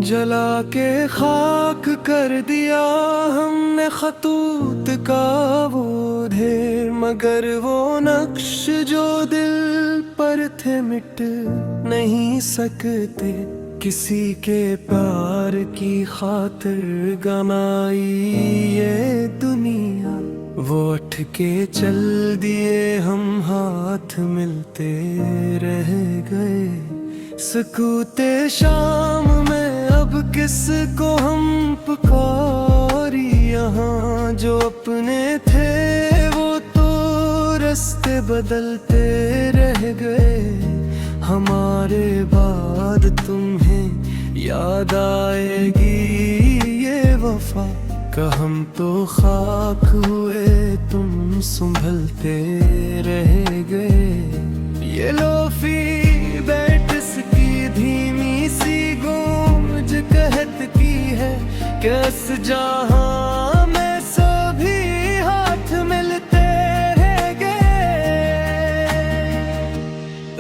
जला के खाक कर दिया हमने खतूत का वो ढेर, मगर वो नक्श जो दिल पर थे मिट नहीं सकते। किसी के प्यार की खातिर गमाई ये दुनिया, वो उठ के चल दिए हम हाथ मिलते रह गए। सकूते शाम में अब किसको हम पुकारी, यहाँ जो अपने थे वो तो रास्ते बदलते रह गए। हमारे बाद तुम्हें याद आएगी ये वफा का, हम तो खाक हुए तुम संभलते रह गए। ये लोफी बैट्स की धीमी सी गूंज कहत की है, कैस जहां में सभी हाथ मिलते रह गए।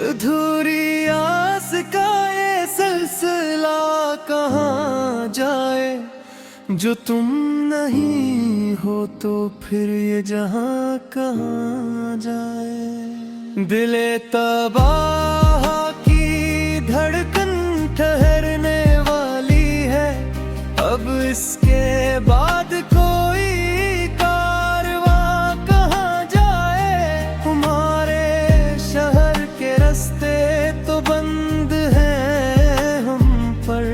अधूरी आस का ये सिलसिला कहाँ जाए, जो तुम नहीं हो तो फिर ये जहां कहाँ जाए। दिले तबाह की धड़कन ठहरने वाली है, अब इसके बाद कोई कारवां कहाँ जाए। हमारे शहर के रास्ते तो बंद हैं हम पर,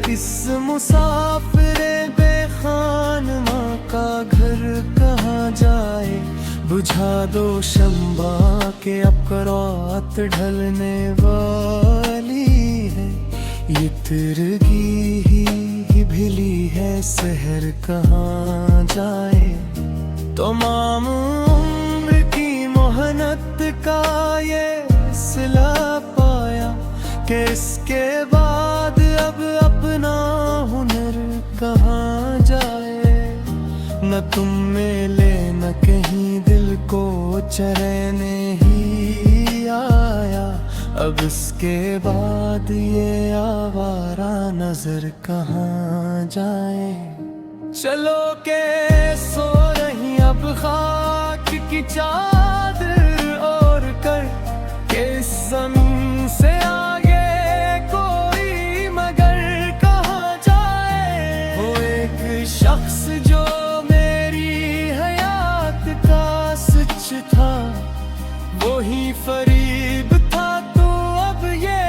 इस मुसाफिरे बेखानमा का घर कहाँ जाए। बुझा दो शम्बा के अब रात ढलने वाली है, ये तिरगी ही भिली है शहर कहाँ जाए। तमाम उम्र की मेहनत का ये सिला पाया, कि इसके बाद अब अपना हुनर कहाँ जाए। न तुम मिले न कहीं दिल को चैन ही आया, अब इसके बाद ये आवारा नजर कहाँ जाए। चलो के सो रही अब खाक की चादर ओढ़ कर, के इस ज़मीन से आगे कोई मगर कहाँ जाए। वो एक शख्स जो मेरी हयात का सच था, वही फरीब था, तो अब ये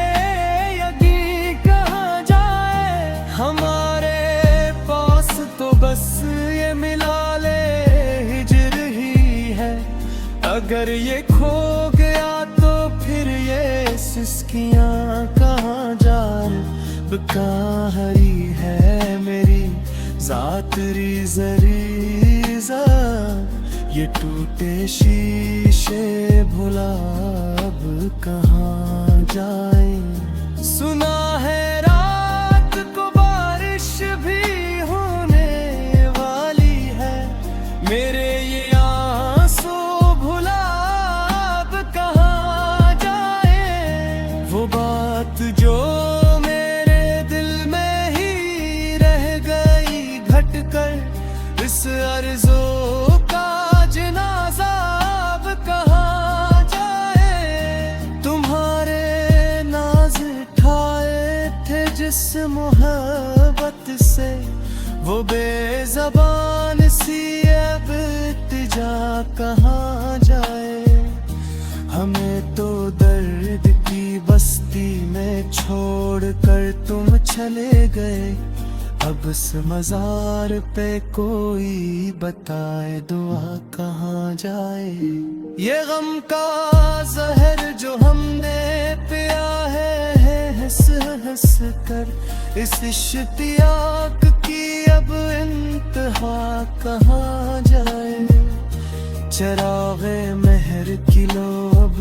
यकीन कहाँ जाए। हमारे पास तो बस ये मिला ले हिजर ही है, अगर ये खो गया तो फिर ये सिस्कियाँ कहाँ जाए। कहाँ हरी है मेरी ज़ातरी ज़रीज़ा, ये टूटे शीशे भुला अब कहाँ जाए। सुना है रात को बारिश भी होने वाली है, मेरे ये आंसू भुला अब कहाँ जाए। वो बात जो मेरे दिल में ही रह गई घट कर, इस अर्ज़ो जिस मोहब्बत से, वो बेज़बान सी अब इल्तिजा कहाँ जाए। हमें तो दर्द की बस्ती में छोड़ कर तुम चले गए, अब इस मज़ार पे कोई बताए दुआ कहाँ जाए। ये गम का जहर जो हमने पिया है हंस हंस कर, इस इश्तियाक की अब इंतहा कहाँ जाए। चराग़े महर की लोब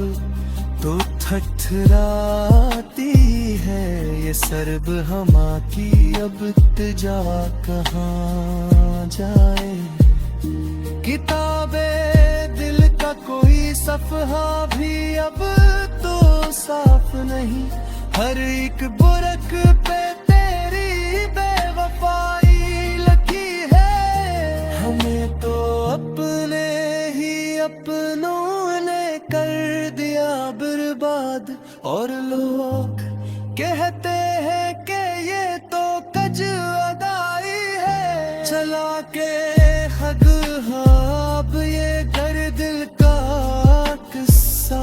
तो थरथराती है, ये सरब हमा की अब इल्तिजा कहाँ जाए। किताबे दिल का कोई सफ़हा भी अब तो साफ नहीं, हर एक बुरक पे तेरी बेवफाई लगी है। हमें तो अपने ही अपनों ने कर दिया बर्बाद, और लोग कहते हैं कि ये तो कज अदाई है। चला के हग हाब ये कर दिल का किस्सा,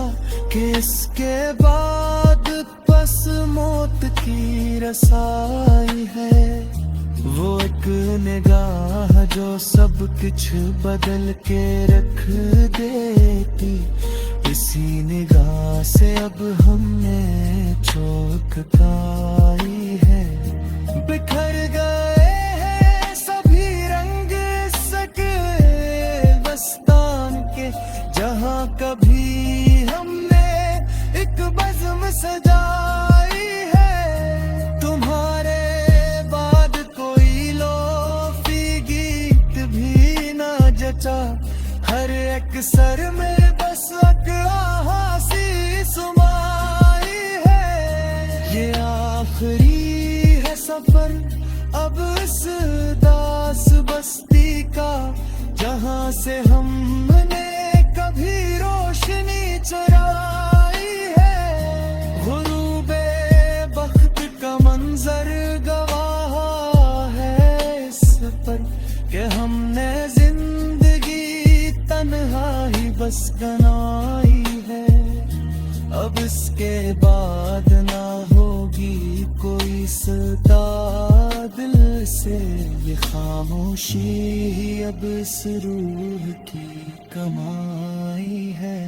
कि इसके बाद बस मौत की रसाई है। वो एक निगाह जो सब कुछ बदल के रख देती, इसी निगाह से अब हमने चौक खाई है। बिखर गए हैं सभी रंग सके बस्तान के, जहाँ कभी हमने एक बज़्म सजाई है। तुम्हारे बाद कोई लोफी गीत भी ना जचा, हर एक सर में बस आहासी सुमाई है। ये आखिरी है सफर अब इस दास बस्ती का, जहाँ से हमने कभी रोशनी चुराई है। गुरूबे बख्त का मंजर गवाह है इस पर, कि हमने जिंदगी तन्हा ही बस गनाई है। अब इसके बाद ना होगी कोई सदा दिल से, ये खामोशी ही अब इस रूह की कमाई है।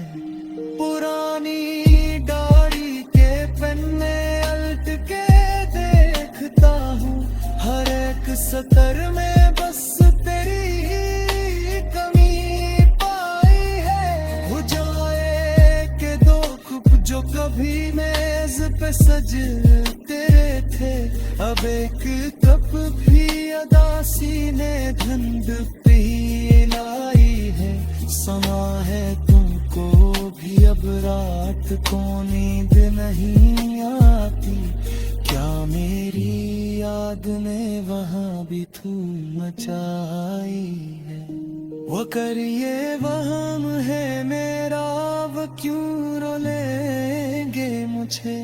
पुरानी दाढ़ी के पन्ने उल्ट के देखता हूँ, हर एक सतर में बस तेरी ही कमी पाई है। हो जाए के दो कुप जो कभी मेज पे सजते थे, अब एक कप भी अदासी ने धंध पी लाई है। समा है तुमको भी अब रात को नींद नहीं आती, क्या मेरी याद ने वहाँ भी धूम मचाई है। वो करिए वहम है मेरा, वो क्यों रोलेंगे मुझे,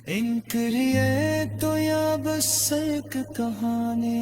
इनके लिए तो या बस एक कहानी।